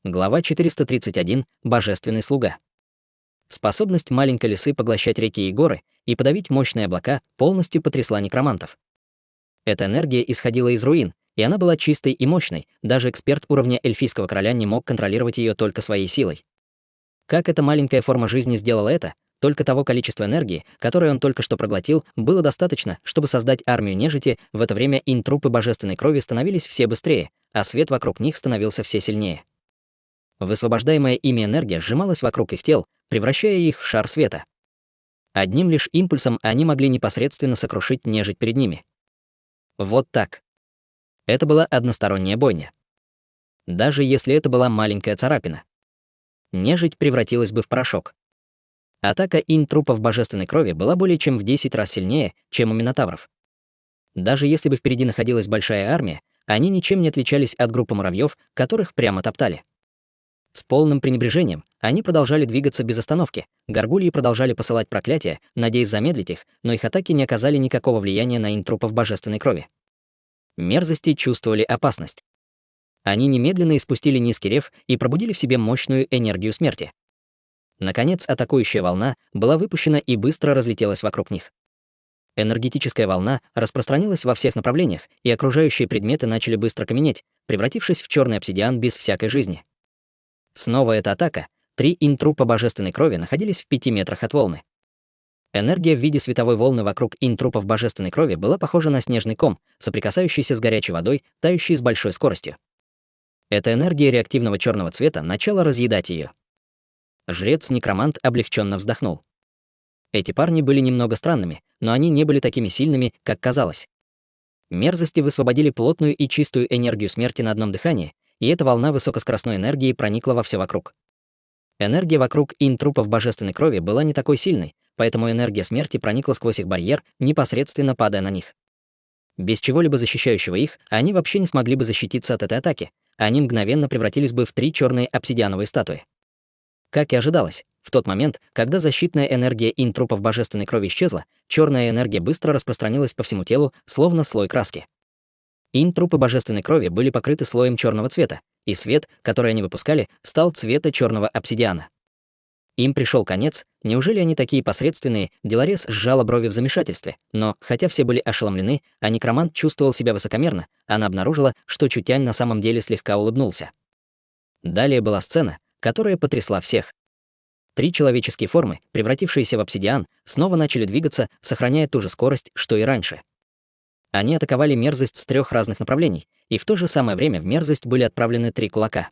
Глава 431. Божественный слуга. Способность маленькой лисы поглощать реки и горы и подавить мощные облака полностью потрясла некромантов. Эта энергия исходила из руин, и она была чистой и мощной, даже эксперт уровня эльфийского короля не мог контролировать ее только своей силой. Как эта маленькая форма жизни сделала это? Только того количества энергии, которое он только что проглотил, было достаточно, чтобы создать армию нежити. В это время интрупы божественной крови становились все быстрее, а свет вокруг них становился все сильнее. Высвобождаемая ими энергия сжималась вокруг их тел, превращая их в шар света. Одним лишь импульсом они могли непосредственно сокрушить нежить перед ними. Вот так. Это была односторонняя бойня. Даже если это была маленькая царапина. Нежить превратилась бы в порошок. Атака интрупов божественной крови была более чем в 10 раз сильнее, чем у минотавров. Даже если бы впереди находилась большая армия, они ничем не отличались от группы муравьев, которых прямо топтали. С полным пренебрежением они продолжали двигаться без остановки, горгульи продолжали посылать проклятия, надеясь замедлить их, но их атаки не оказали никакого влияния на интрупов божественной крови. Мерзости чувствовали опасность. Они немедленно испустили низкий рев и пробудили в себе мощную энергию смерти. Наконец, атакующая волна была выпущена и быстро разлетелась вокруг них. Энергетическая волна распространилась во всех направлениях, и окружающие предметы начали быстро каменеть, превратившись в черный обсидиан без всякой жизни. Снова эта атака. 3 интрупа божественной крови находились в 5 метрах от волны. Энергия в виде световой волны вокруг интрупов божественной крови была похожа на снежный ком, соприкасающийся с горячей водой, тающий с большой скоростью. Эта энергия реактивного черного цвета начала разъедать ее. Жрец-некромант облегченно вздохнул. Эти парни были немного странными, но они не были такими сильными, как казалось. Мерзости высвободили плотную и чистую энергию смерти на одном дыхании, и эта волна высокоскоростной энергии проникла во все вокруг. Энергия вокруг интрупов божественной крови была не такой сильной, поэтому энергия смерти проникла сквозь их барьер, непосредственно падая на них. Без чего-либо защищающего их, они вообще не смогли бы защититься от этой атаки, они мгновенно превратились бы в 3 черные обсидиановые статуи. Как и ожидалось, в тот момент, когда защитная энергия интрупов божественной крови исчезла, черная энергия быстро распространилась по всему телу, словно слой краски. Интрупы божественной крови были покрыты слоем черного цвета, и свет, который они выпускали, стал цвета черного обсидиана. Им пришел конец. Неужели они такие посредственные? Делорез сжала брови в замешательстве, но, хотя все были ошеломлены, а некромант чувствовал себя высокомерно, она обнаружила, что Чутянь на самом деле слегка улыбнулся. Далее была сцена, которая потрясла всех. 3 человеческие формы, превратившиеся в обсидиан, снова начали двигаться, сохраняя ту же скорость, что и раньше. Они атаковали мерзость с 3 разных направлений, и в то же самое время в мерзость были отправлены 3 кулака.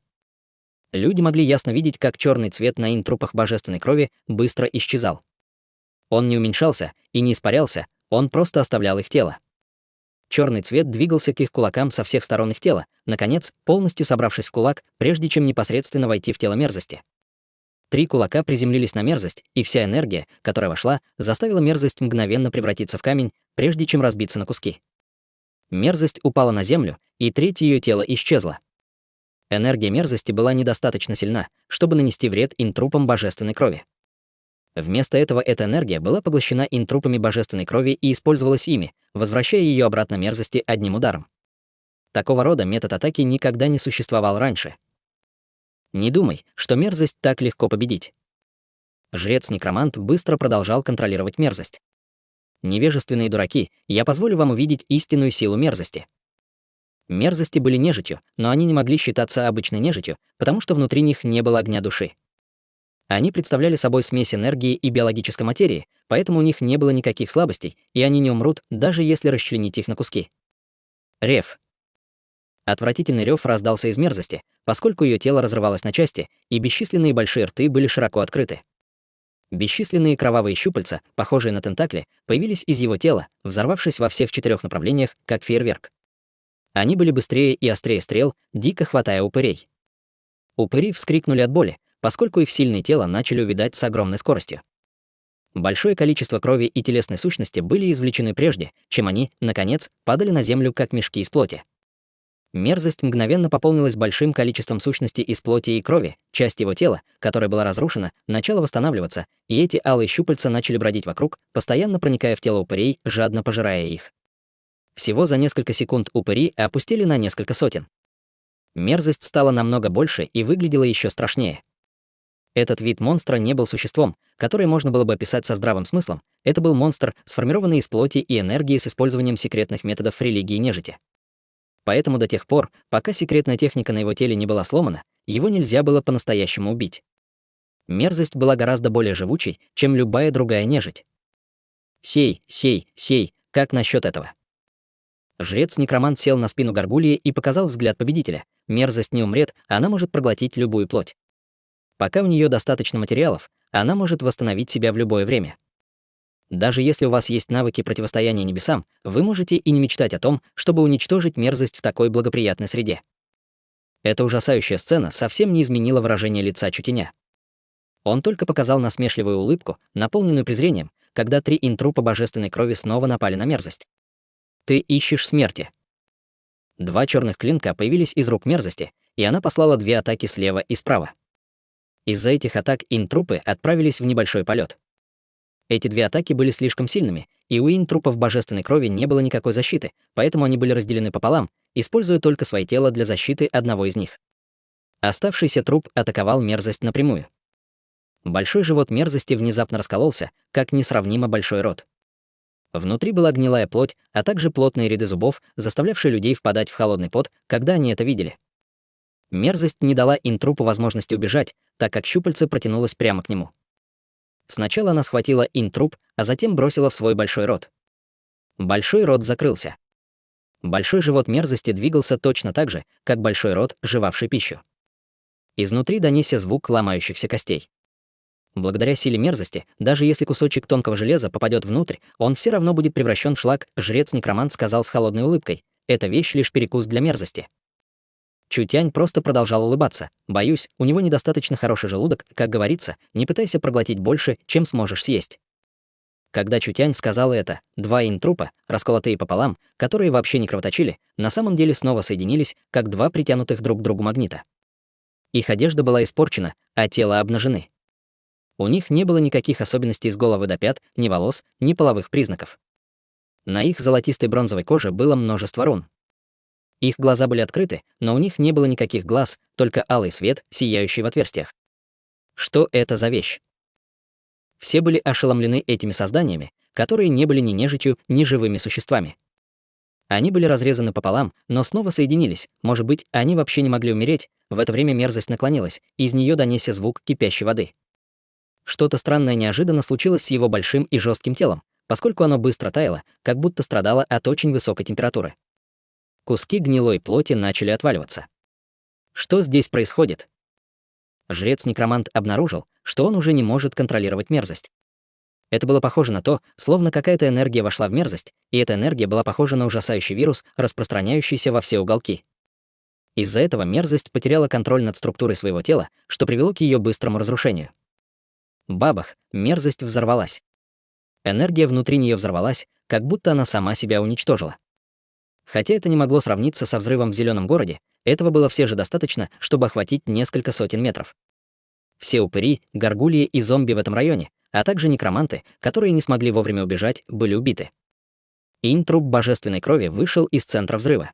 Люди могли ясно видеть, как черный цвет на интрупах божественной крови быстро исчезал. Он не уменьшался и не испарялся, он просто оставлял их тело. Черный цвет двигался к их кулакам со всех сторон их тела, наконец, полностью собравшись в кулак, прежде чем непосредственно войти в тело мерзости. 3 кулака приземлились на мерзость, и вся энергия, которая вошла, заставила мерзость мгновенно превратиться в камень, прежде чем разбиться на куски. Мерзость упала на землю, и треть ее тела исчезла. Энергия мерзости была недостаточно сильна, чтобы нанести вред интрупам божественной крови. Вместо этого эта энергия была поглощена интрупами божественной крови и использовалась ими, возвращая ее обратно мерзости одним ударом. Такого рода метод атаки никогда не существовал раньше. Не думай, что мерзость так легко победить. Жрец-некромант быстро продолжал контролировать мерзость. Невежественные дураки, я позволю вам увидеть истинную силу мерзости. Мерзости были нежитью, но они не могли считаться обычной нежитью, потому что внутри них не было огня души. Они представляли собой смесь энергии и биологической материи, поэтому у них не было никаких слабостей, и они не умрут, даже если расчленить их на куски. Рев. Отвратительный рев раздался из мерзости, поскольку ее тело разрывалось на части, и бесчисленные большие рты были широко открыты. Бесчисленные кровавые щупальца, похожие на тентакли, появились из его тела, взорвавшись во всех 4 направлениях, как фейерверк. Они были быстрее и острее стрел, дико хватая упырей. Упыри вскрикнули от боли, поскольку их сильные тела начали увядать с огромной скоростью. Большое количество крови и телесной сущности были извлечены прежде, чем они, наконец, падали на землю, как мешки из плоти. Мерзость мгновенно пополнилась большим количеством сущности из плоти и крови, часть его тела, которая была разрушена, начала восстанавливаться, и эти алые щупальца начали бродить вокруг, постоянно проникая в тело упырей, жадно пожирая их. Всего за несколько секунд упыри опустили на несколько сотен. Мерзость стала намного больше и выглядела еще страшнее. Этот вид монстра не был существом, которое можно было бы описать со здравым смыслом. Это был монстр, сформированный из плоти и энергии с использованием секретных методов религии нежити. Поэтому до тех пор, пока секретная техника на его теле не была сломана, его нельзя было по-настоящему убить. Мерзость была гораздо более живучей, чем любая другая нежить. Сей, как насчет этого? Жрец-некромант сел на спину горгульи и показал взгляд победителя. Мерзость не умрет, она может проглотить любую плоть. Пока у нее достаточно материалов, она может восстановить себя в любое время. Даже если у вас есть навыки противостояния небесам, вы можете и не мечтать о том, чтобы уничтожить мерзость в такой благоприятной среде. Эта ужасающая сцена совсем не изменила выражение лица Чутеня. Он только показал насмешливую улыбку, наполненную презрением, когда 3 интрупа божественной крови снова напали на мерзость. «Ты ищешь смерти». 2 черных клинка появились из рук мерзости, и она послала 2 атаки слева и справа. Из-за этих атак интрупы отправились в небольшой полет. Эти 2 атаки были слишком сильными, и у интрупов божественной крови не было никакой защиты, поэтому они были разделены пополам, используя только свое тело для защиты одного из них. Оставшийся труп атаковал мерзость напрямую. Большой живот мерзости внезапно раскололся, как несравнимо большой рот. Внутри была гнилая плоть, а также плотные ряды зубов, заставлявшие людей впадать в холодный пот, когда они это видели. Мерзость не дала интрупу возможности убежать, так как щупальце протянулось прямо к нему. Сначала она схватила интруп, а затем бросила в свой большой рот. Большой рот закрылся. Большой живот мерзости двигался точно так же, как большой рот, жевавший пищу. Изнутри донесся звук ломающихся костей. Благодаря силе мерзости, даже если кусочек тонкого железа попадет внутрь, он все равно будет превращен в шлак, жрец-некромант сказал с холодной улыбкой. Эта вещь лишь перекус для мерзости. Чутянь просто продолжал улыбаться. Боюсь, у него недостаточно хороший желудок, как говорится, не пытайся проглотить больше, чем сможешь съесть. Когда Чутянь сказала это, 2 интрупа, расколотые пополам, которые вообще не кровоточили, на самом деле снова соединились, как 2 притянутых друг к другу магнита. Их одежда была испорчена, а тело обнажены. У них не было никаких особенностей с головы до пят, ни волос, ни половых признаков. На их золотистой бронзовой коже было множество рун. Их глаза были открыты, но у них не было никаких глаз, только алый свет, сияющий в отверстиях. Что это за вещь? Все были ошеломлены этими созданиями, которые не были ни нежитью, ни живыми существами. Они были разрезаны пополам, но снова соединились. Может быть, они вообще не могли умереть. В это время мерзость наклонилась, и из нее донесся звук кипящей воды. Что-то странное неожиданно случилось с его большим и жестким телом, поскольку оно быстро таяло, как будто страдало от очень высокой температуры. Куски гнилой плоти начали отваливаться. Что здесь происходит? Жрец-некромант обнаружил, что он уже не может контролировать мерзость. Это было похоже на то, словно какая-то энергия вошла в мерзость, и эта энергия была похожа на ужасающий вирус, распространяющийся во все уголки. Из-за этого мерзость потеряла контроль над структурой своего тела, что привело к ее быстрому разрушению. Бабах, мерзость взорвалась. Энергия внутри нее взорвалась, как будто она сама себя уничтожила. Хотя это не могло сравниться со взрывом в зеленом городе, этого было все же достаточно, чтобы охватить несколько сотен метров. Все упыри, горгульи и зомби в этом районе, а также некроманты, которые не смогли вовремя убежать, были убиты. Интруп божественной крови вышел из центра взрыва.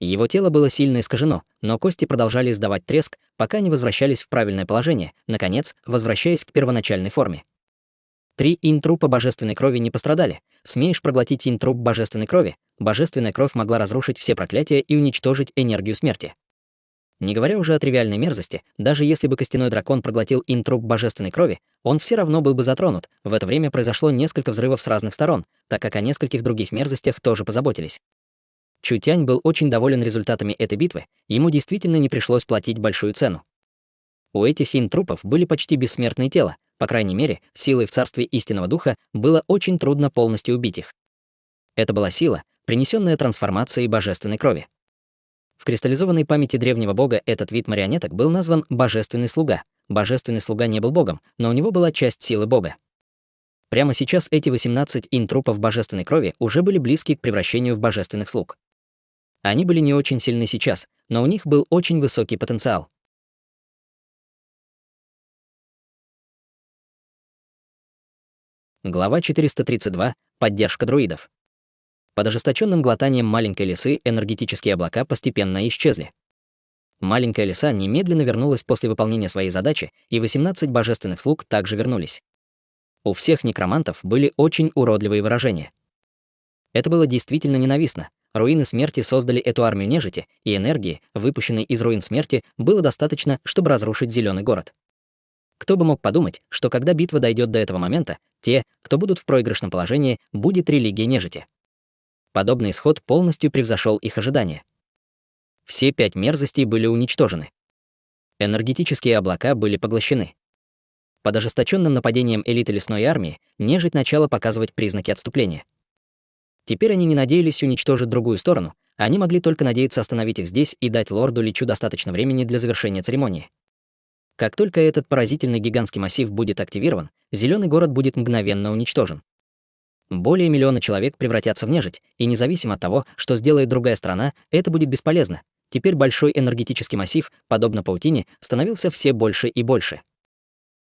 Его тело было сильно искажено, но кости продолжали издавать треск, пока не возвращались в правильное положение, наконец, возвращаясь к первоначальной форме. 3 интрупа божественной крови не пострадали. Смеешь проглотить интруп божественной крови, божественная кровь могла разрушить все проклятия и уничтожить энергию смерти. Не говоря уже о тривиальной мерзости, даже если бы костяной дракон проглотил интруп божественной крови, он все равно был бы затронут. В это время произошло несколько взрывов с разных сторон, так как о нескольких других мерзостях тоже позаботились. Чутянь был очень доволен результатами этой битвы, ему действительно не пришлось платить большую цену. У этих интрупов были почти бессмертные тела, по крайней мере, силой в царстве истинного духа было очень трудно полностью убить их. Это была сила, принесенная трансформацией божественной крови. В кристаллизованной памяти древнего бога этот вид марионеток был назван «божественный слуга». Божественный слуга не был богом, но у него была часть силы бога. Прямо сейчас эти 18 интрупов божественной крови уже были близки к превращению в божественных слуг. Они были не очень сильны сейчас, но у них был очень высокий потенциал. Глава 432. Поддержка друидов. Под ожесточенным глотанием маленькой лисы энергетические облака постепенно исчезли. Маленькая лиса немедленно вернулась после выполнения своей задачи, и 18 божественных слуг также вернулись. У всех некромантов были очень уродливые выражения. Это было действительно ненавистно. Руины смерти создали эту армию нежити, и энергии, выпущенной из руин смерти, было достаточно, чтобы разрушить зеленый город. Кто бы мог подумать, что когда битва дойдет до этого момента, те, кто будут в проигрышном положении, будет религия нежити. Подобный исход полностью превзошел их ожидания. Все 5 мерзостей были уничтожены. Энергетические облака были поглощены. Под ожесточенным нападением элиты лесной армии нежить начала показывать признаки отступления. Теперь они не надеялись уничтожить другую сторону, они могли только надеяться остановить их здесь и дать лорду Личу достаточно времени для завершения церемонии. Как только этот поразительный гигантский массив будет активирован, зеленый город будет мгновенно уничтожен. Более миллиона человек превратятся в нежить, и независимо от того, что сделает другая страна, это будет бесполезно. Теперь большой энергетический массив, подобно паутине, становился все больше и больше.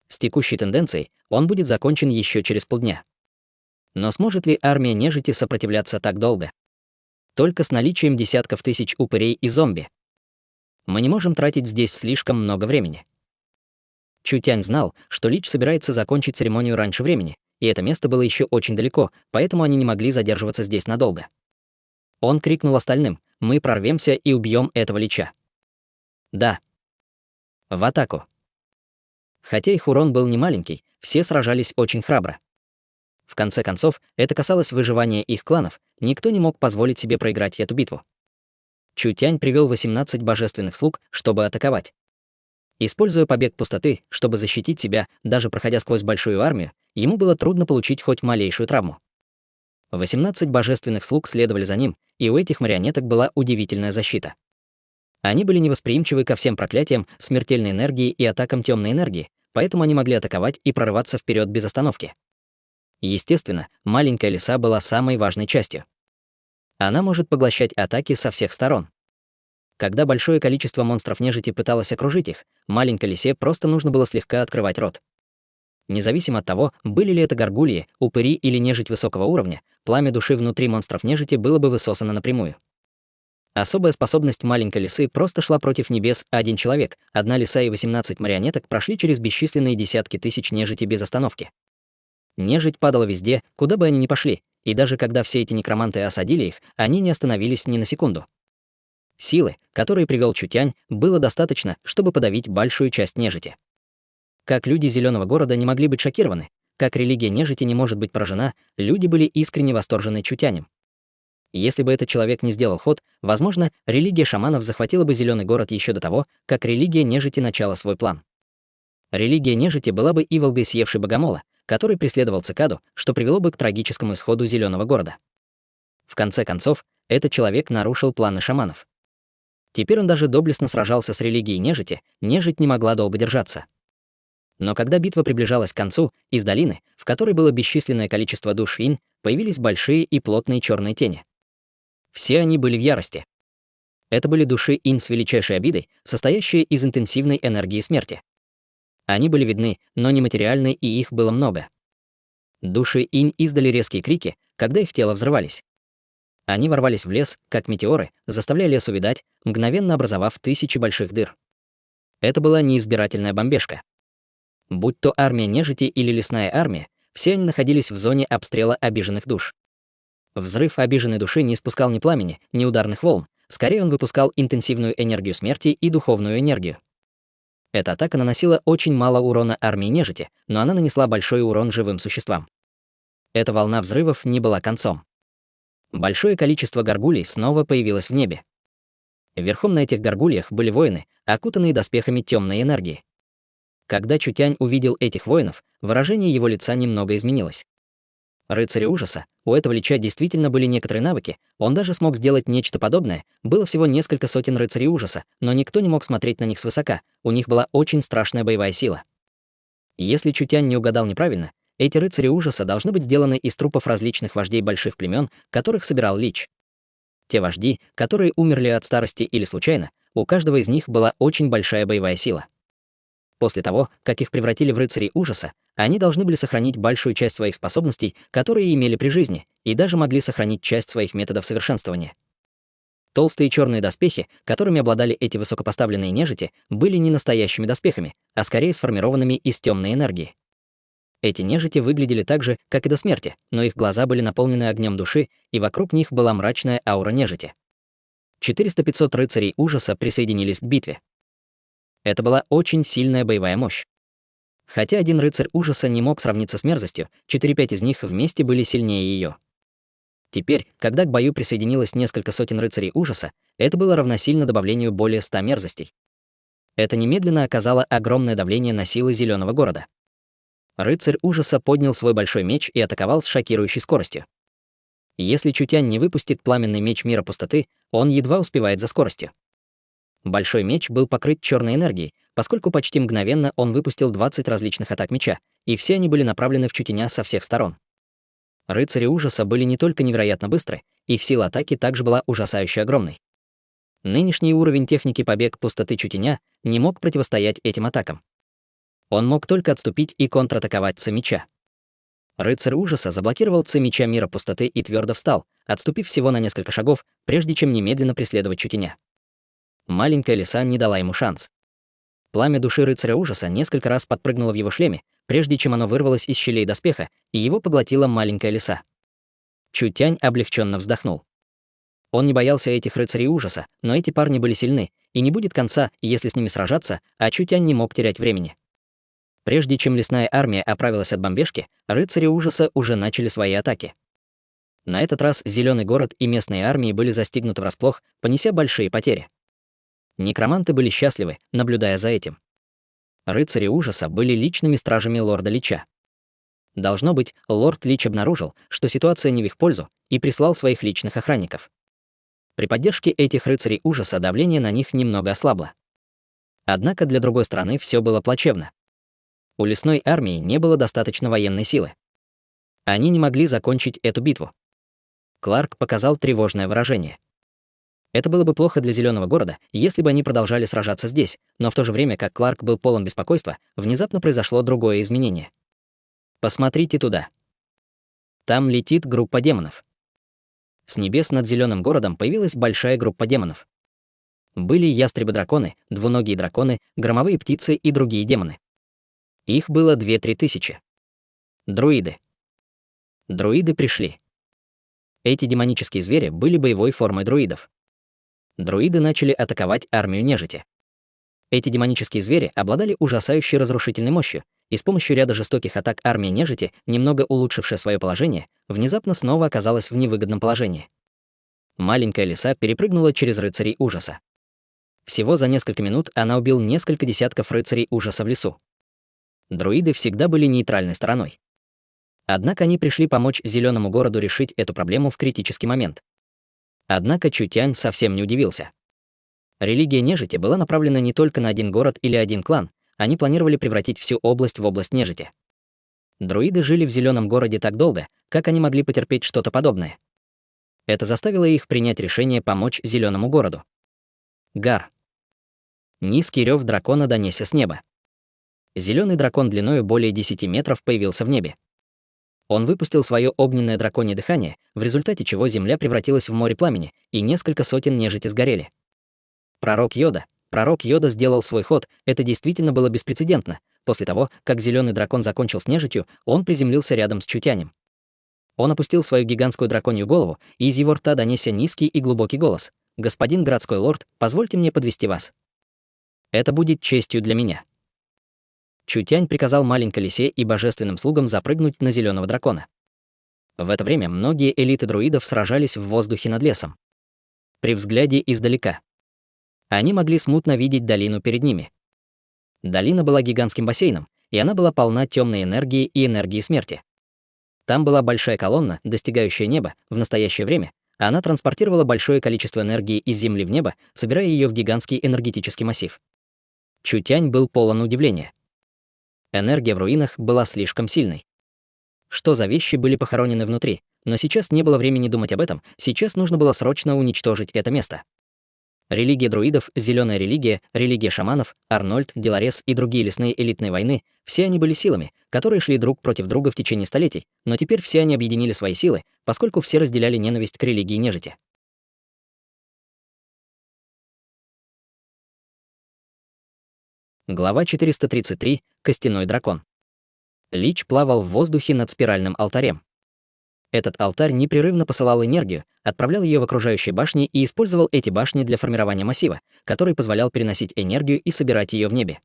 С текущей тенденцией он будет закончен еще через полдня. Но сможет ли армия нежити сопротивляться так долго? Только с наличием десятков тысяч упырей и зомби. Мы не можем тратить здесь слишком много времени. Чутянь знал, что Лич собирается закончить церемонию раньше времени, и это место было еще очень далеко, поэтому они не могли задерживаться здесь надолго. Он крикнул остальным: «Мы прорвемся и убьем этого Лича». Да. В атаку. Хотя их урон был немаленький, все сражались очень храбро. В конце концов, это касалось выживания их кланов, никто не мог позволить себе проиграть эту битву. Чутянь привел 18 божественных слуг, чтобы атаковать. Используя побег пустоты, чтобы защитить себя, даже проходя сквозь большую армию, ему было трудно получить хоть малейшую травму. 18 божественных слуг следовали за ним, и у этих марионеток была удивительная защита. Они были невосприимчивы ко всем проклятиям, смертельной энергии и атакам темной энергии, поэтому они могли атаковать и прорываться вперед без остановки. Естественно, маленькая лиса была самой важной частью. Она может поглощать атаки со всех сторон. Когда большое количество монстров нежити пыталось окружить их, маленькой лисе просто нужно было слегка открывать рот. Независимо от того, были ли это горгульи, упыри или нежить высокого уровня, пламя души внутри монстров нежити было бы высосано напрямую. Особая способность маленькой лисы просто шла против небес. Один человек, одна лиса и 18 марионеток прошли через бесчисленные десятки тысяч нежити без остановки. Нежить падала везде, куда бы они ни пошли, и даже когда все эти некроманты осадили их, они не остановились ни на секунду. Силы, которые привел Чутянь, было достаточно, чтобы подавить большую часть нежити. Как люди Зеленого города не могли быть шокированы, как религия нежити не может быть поражена, люди были искренне восторжены Чутянем. Если бы этот человек не сделал ход, возможно, религия шаманов захватила бы Зеленый город еще до того, как религия нежити начала свой план. Религия нежити была бы иволгой, съевшей богомола, который преследовал цикаду, что привело бы к трагическому исходу Зеленого города. В конце концов, этот человек нарушил планы шаманов. Теперь он даже доблестно сражался с религией нежити, нежить не могла долго держаться. Но когда битва приближалась к концу, из долины, в которой было бесчисленное количество душ Ин, появились большие и плотные черные тени. Все они были в ярости. Это были души Ин с величайшей обидой, состоящие из интенсивной энергии смерти. Они были видны, но нематериальны, и их было много. Души Инь издали резкие крики, когда их тела взрывались. Они ворвались в лес, как метеоры, заставляя лес увядать, мгновенно образовав тысячи больших дыр. Это была неизбирательная бомбежка. Будь то армия нежити или лесная армия, все они находились в зоне обстрела обиженных душ. Взрыв обиженной души не испускал ни пламени, ни ударных волн, скорее он выпускал интенсивную энергию смерти и духовную энергию. Эта атака наносила очень мало урона армии нежити, но она нанесла большой урон живым существам. Эта волна взрывов не была концом. Большое количество горгулей снова появилось в небе. Верхом на этих горгульях были воины, окутанные доспехами темной энергии. Когда Чутянь увидел этих воинов, выражение его лица немного изменилось. Рыцари ужаса, у этого Лича действительно были некоторые навыки, он даже смог сделать нечто подобное, было всего несколько сотен рыцарей ужаса, но никто не мог смотреть на них свысока, у них была очень страшная боевая сила. Если Чутянь не угадал неправильно, эти рыцари ужаса должны быть сделаны из трупов различных вождей больших племен, которых собирал Лич. Те вожди, которые умерли от старости или случайно, у каждого из них была очень большая боевая сила. После того, как их превратили в рыцарей ужаса, они должны были сохранить большую часть своих способностей, которые имели при жизни, и даже могли сохранить часть своих методов совершенствования. Толстые черные доспехи, которыми обладали эти высокопоставленные нежити, были не настоящими доспехами, а скорее сформированными из темной энергии. Эти нежити выглядели так же, как и до смерти, но их глаза были наполнены огнем души, и вокруг них была мрачная аура нежити. 400-500 рыцарей ужаса присоединились к битве. Это была очень сильная боевая мощь. Хотя один рыцарь ужаса не мог сравниться с мерзостью, 4-5 из них вместе были сильнее ее. Теперь, когда к бою присоединилось несколько сотен рыцарей ужаса, это было равносильно добавлению более 100 мерзостей. Это немедленно оказало огромное давление на силы Зеленого города. Рыцарь ужаса поднял свой большой меч и атаковал с шокирующей скоростью. Если Чутянь не выпустит пламенный меч мира пустоты, он едва успевает за скоростью. Большой меч был покрыт черной энергией, поскольку почти мгновенно он выпустил 20 различных атак меча, и все они были направлены в Чутяня со всех сторон. Рыцари ужаса были не только невероятно быстры, их сила атаки также была ужасающе огромной. Нынешний уровень техники побег пустоты Чутяня не мог противостоять этим атакам. Он мог только отступить и контратаковать Ци меча. Рыцарь ужаса заблокировал Ци меча мира пустоты и твердо встал, отступив всего на несколько шагов, прежде чем немедленно преследовать Чутяня. Маленькая лиса не дала ему шанс. Пламя души рыцаря ужаса несколько раз подпрыгнуло в его шлеме, прежде чем оно вырвалось из щелей доспеха, и его поглотила маленькая лиса. Чутянь облегченно вздохнул. Он не боялся этих рыцарей ужаса, но эти парни были сильны, и не будет конца, если с ними сражаться, а Чутянь не мог терять времени. Прежде чем лесная армия оправилась от бомбежки, рыцари ужаса уже начали свои атаки. На этот раз Зеленый город и местные армии были застигнуты врасплох, понеся большие потери. Некроманты были счастливы, наблюдая за этим. Рыцари ужаса были личными стражами лорда Лича. Должно быть, лорд Лич обнаружил, что ситуация не в их пользу, и прислал своих личных охранников. При поддержке этих рыцарей ужаса давление на них немного ослабло. Однако для другой стороны все было плачевно. У лесной армии не было достаточно военной силы. Они не могли закончить эту битву. Кларк показал тревожное выражение. Это было бы плохо для Зеленого города, если бы они продолжали сражаться здесь, но в то же время, как Кларк был полон беспокойства, внезапно произошло другое изменение. Посмотрите туда. Там летит группа демонов. С небес над Зеленым городом появилась большая группа демонов. Были ястребы-драконы, двуногие драконы, громовые птицы и другие демоны. Их было 2-3 тысячи. Друиды. Друиды пришли. Эти демонические звери были боевой формой друидов. Друиды начали атаковать армию нежити. Эти демонические звери обладали ужасающей разрушительной мощью, и с помощью ряда жестоких атак армия нежити, немного улучшившая свое положение, внезапно снова оказалась в невыгодном положении. Маленькая лиса перепрыгнула через рыцарей ужаса. Всего за несколько минут она убил несколько десятков рыцарей ужаса в лесу. Друиды всегда были нейтральной стороной. Однако они пришли помочь Зеленому городу решить эту проблему в критический момент. Однако Чутянь совсем не удивился. Религия нежити была направлена не только на один город или один клан, они планировали превратить всю область в область нежити. Друиды жили в Зеленом городе так долго, как они могли потерпеть что-то подобное. Это заставило их принять решение помочь Зеленому городу. Гар. Низкий рев дракона донесся с неба. Зеленый дракон длиною более 10 метров появился в небе. Он выпустил свое огненное драконье дыхание, в результате чего земля превратилась в море пламени, и несколько сотен нежити сгорели. Пророк Йода сделал свой ход, это действительно было беспрецедентно. После того, как зеленый дракон закончил с нежитью, он приземлился рядом с Чутянем. Он опустил свою гигантскую драконью голову, и из его рта донесся низкий и глубокий голос. «Господин городской лорд, позвольте мне подвести вас. Это будет честью для меня». Чутянь приказал маленькой лисе и божественным слугам запрыгнуть на зеленого дракона. В это время многие элиты друидов сражались в воздухе над лесом. При взгляде издалека они могли смутно видеть долину перед ними. Долина была гигантским бассейном, и она была полна темной энергии и энергии смерти. Там была большая колонна, достигающая неба. В настоящее время она транспортировала большое количество энергии из земли в небо, собирая ее в гигантский энергетический массив. Чутянь был полон удивления. Энергия в руинах была слишком сильной. Что за вещи были похоронены внутри? Но сейчас не было времени думать об этом, сейчас нужно было срочно уничтожить это место. Религия друидов, зеленая религия, религия шаманов, Арнольд, Деларес и другие лесные элитные войны — все они были силами, которые шли друг против друга в течение столетий, но теперь все они объединили свои силы, поскольку все разделяли ненависть к религии нежити. Глава 433. Костяной дракон. Лич плавал в воздухе над спиральным алтарем. Этот алтарь непрерывно посылал энергию, отправлял ее в окружающие башни и использовал эти башни для формирования массива, который позволял переносить энергию и собирать ее в небе.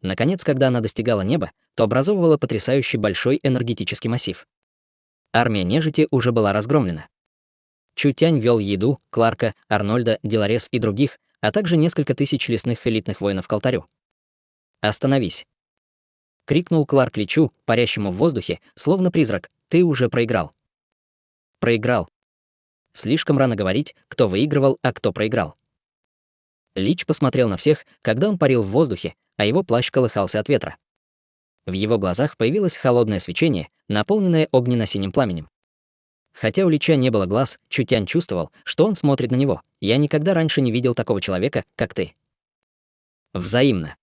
Наконец, когда она достигала неба, то образовывала потрясающий большой энергетический массив. Армия нежити уже была разгромлена. Чутянь вел Еду, Кларка, Арнольда, Деларес и других, а также несколько тысяч лесных элитных воинов к алтарю. «Остановись!» — крикнул Кларк Личу, парящему в воздухе, словно призрак. «Ты уже проиграл». «Проиграл». Слишком рано говорить, кто выигрывал, а кто проиграл. Лич посмотрел на всех, когда он парил в воздухе, а его плащ колыхался от ветра. В его глазах появилось холодное свечение, наполненное огненно-синим пламенем. Хотя у Лича не было глаз, Чутянь чувствовал, что он смотрит на него. «Я никогда раньше не видел такого человека, как ты». «Взаимно.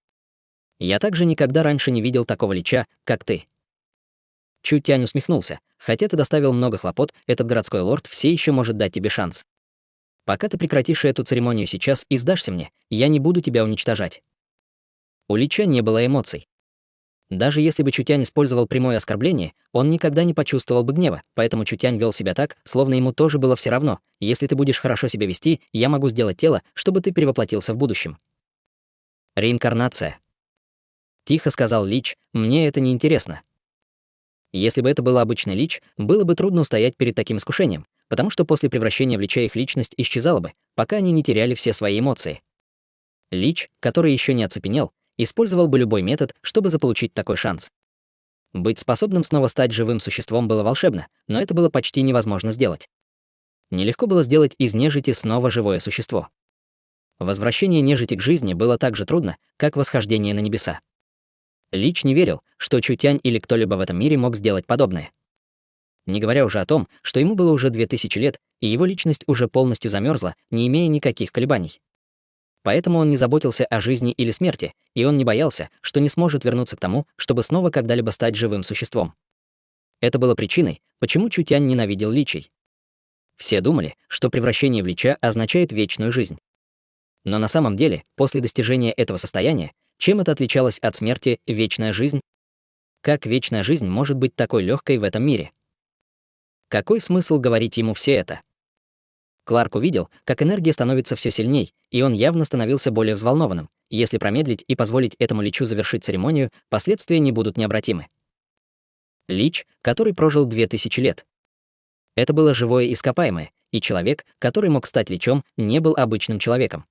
Я также никогда раньше не видел такого Лича, как ты». Чутянь усмехнулся. «Хотя ты доставил много хлопот, этот городской лорд все еще может дать тебе шанс. Пока ты прекратишь эту церемонию сейчас и сдашься мне, я не буду тебя уничтожать». У Лича не было эмоций. Даже если бы Чутянь использовал прямое оскорбление, он никогда не почувствовал бы гнева, поэтому Чутянь вел себя так, словно ему тоже было все равно. «Если ты будешь хорошо себя вести, я могу сделать тело, чтобы ты перевоплотился в будущем». «Реинкарнация», — тихо сказал Лич, — «мне это не интересно». Если бы это был обычный Лич, было бы трудно устоять перед таким искушением, потому что после превращения в Лича их личность исчезала бы, пока они не теряли все свои эмоции. Лич, который еще не оцепенел, использовал бы любой метод, чтобы заполучить такой шанс. Быть способным снова стать живым существом было волшебно, но это было почти невозможно сделать. Нелегко было сделать из нежити снова живое существо. Возвращение нежити к жизни было так же трудно, как восхождение на небеса. Лич не верил, что Чутянь или кто-либо в этом мире мог сделать подобное. Не говоря уже о том, что ему было уже 2000 лет, и его личность уже полностью замерзла, не имея никаких колебаний. Поэтому он не заботился о жизни или смерти, и он не боялся, что не сможет вернуться к тому, чтобы снова когда-либо стать живым существом. Это было причиной, почему Чутянь ненавидел личей. Все думали, что превращение в лича означает вечную жизнь. Но на самом деле, после достижения этого состояния, чем это отличалось от смерти вечная жизнь? Как вечная жизнь может быть такой легкой в этом мире? Какой смысл говорить ему все это? Кларк увидел, как энергия становится все сильней, и он явно становился более взволнованным. Если промедлить и позволить этому Личу завершить церемонию, последствия не будут необратимы. Лич, который прожил 2000 лет. Это было живое ископаемое, и человек, который мог стать Личом, не был обычным человеком.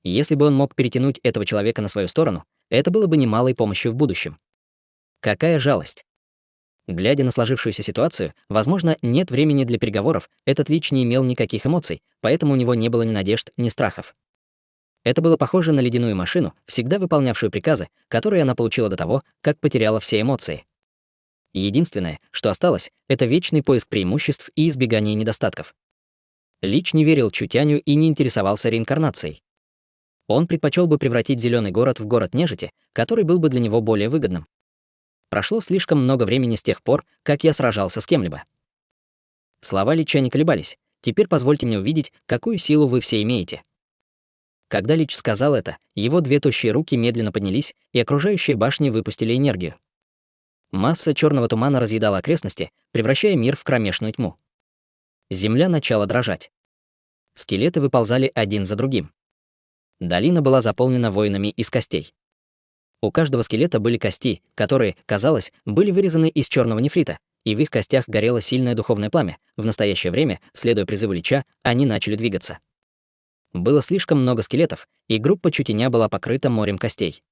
Если бы он мог перетянуть этого человека на свою сторону, это было бы немалой помощью в будущем. Какая жалость! Глядя на сложившуюся ситуацию, возможно, нет времени для переговоров, этот Лич не имел никаких эмоций, поэтому у него не было ни надежд, ни страхов. Это было похоже на ледяную машину, всегда выполнявшую приказы, которые она получила до того, как потеряла все эмоции. Единственное, что осталось, это вечный поиск преимуществ и избегание недостатков. Лич не верил Чутяню и не интересовался реинкарнацией. Он предпочел бы превратить зеленый город в город нежити, который был бы для него более выгодным. Прошло слишком много времени с тех пор, как я сражался с кем-либо. Слова Лича не колебались. Теперь позвольте мне увидеть, какую силу вы все имеете. Когда Лич сказал это, его две тощие руки медленно поднялись, и окружающие башни выпустили энергию. Масса черного тумана разъедала окрестности, превращая мир в кромешную тьму. Земля начала дрожать. Скелеты выползали один за другим. Долина была заполнена воинами из костей. У каждого скелета были кости, которые, казалось, были вырезаны из черного нефрита, и в их костях горело сильное духовное пламя. В настоящее время, следуя призыву Лича, они начали двигаться. Было слишком много скелетов, и группа Чутяня была покрыта морем костей.